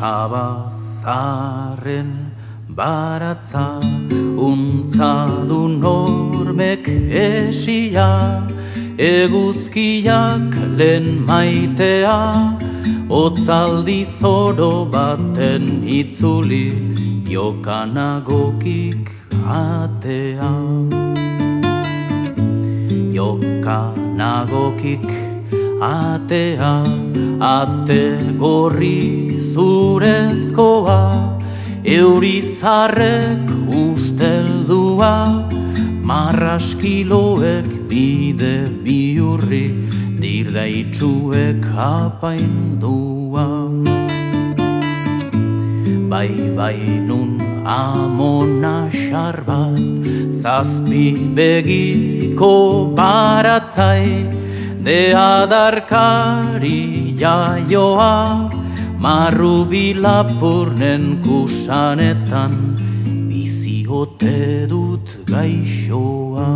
Asabazaren baratza untzadu normek esia, eguzkiak lehen maitea, otzaldi zoro baten itzuli, jokanagokik atea. Jokanagokik atea, ate gorri zurezkoa, eurizarrek usteldua, marraskiloek bide biurri, dirdaitsuek apaindua. Bai nun amona xar bat, zazpi begiko baratzai, de adarkari jaioa, marrubilapurnen kusanetan, bizi ote dut gaixoa.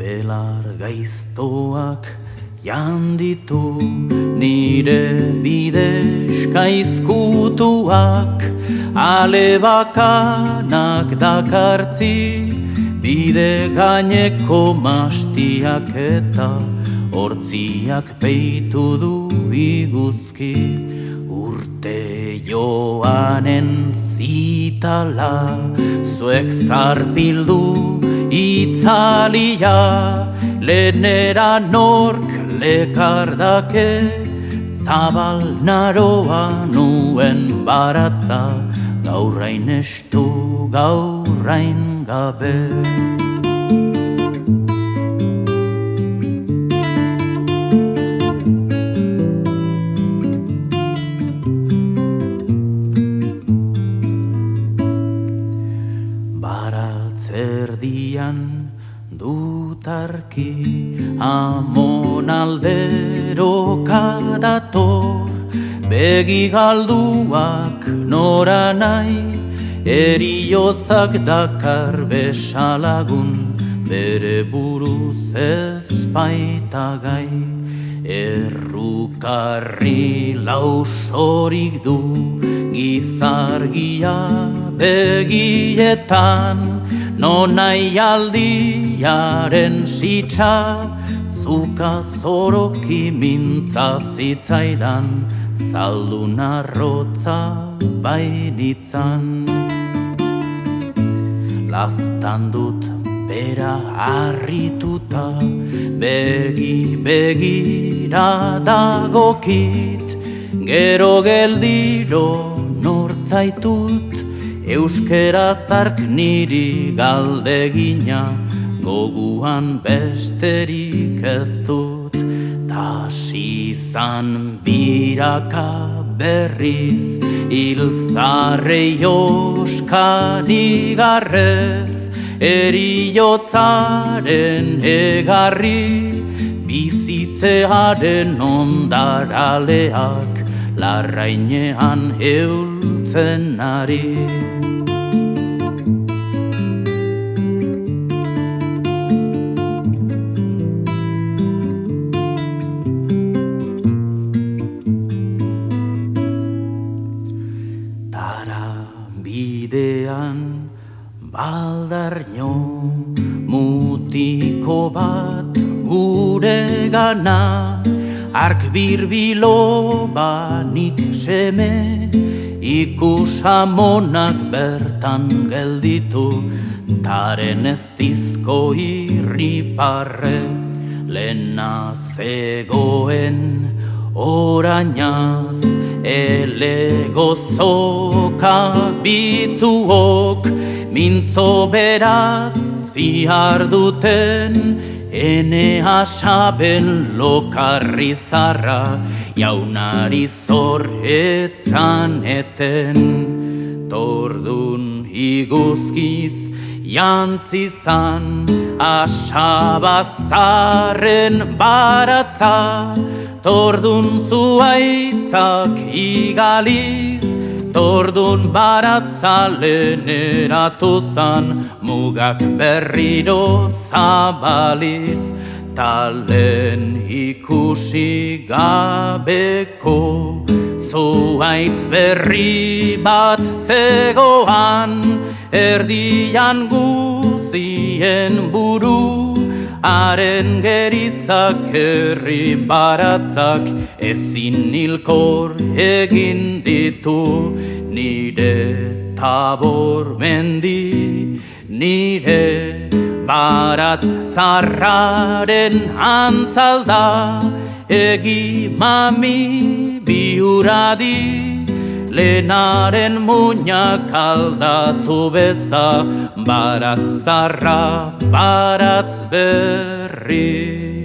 Belar gaiztoak janditu, nire bidezka izkutuak, ale bakanak dakartzi, bide gaineko mastiak eta hortziak peitu du iguzki. Urte joanen zitala, zuek zarpildu itzalia, lehenera nork lekardake, zabal naroa nuen baratza, gaurrain estu, gaurrain gabe. Baratzerdian dutarki, amonaldero kadator, begi galduak nora nahi, eriotzak dakar besalagun, bere buruz ez baita gai. Errukarri lausorik du, gizargia begietan, nonai aldiaren sitsa, zuka zoroki mintza zitzaidan, zaldun arrotza bainitzan. Laztan dut bera harrituta, begira dagokit, gero geldiro nortzaitut, euskeraz ark niri galdegina, goguan besterik ez dut. Tasizan biraka berriz, hilzarrei oskari garrez, eriotzaren egarri, bizitzearen ondaraleak, larrainean eultzen ari. Bidean baldarño mutiko bat gure gana, ark birbilo banik seme, ikusamonak bertan gelditu, taren ez dizko irriparre, lehena zegoen orainaz, ele gozoka bitzuok, mintzo beraz fihar duten, ene asaben lokarri zarra, jaunari zor etzan eten. Tordun iguzkiz jantzizan, asabazaren baratza, tordun zuaitzak igaliz, Tordun baratzalen eratu zan, mugak berriro zabaliz, talen ikusi gabeko zuaitz berri bat zegoan, erdian guzien buru, haren gerizak herri baratzak ezin hilkor egin ditu, nire Tabor mendi, nire baratz zarraren antzalda, egi mami biuradi, lehenaren muinak aldatu beza, baratz zarra, baratz berri.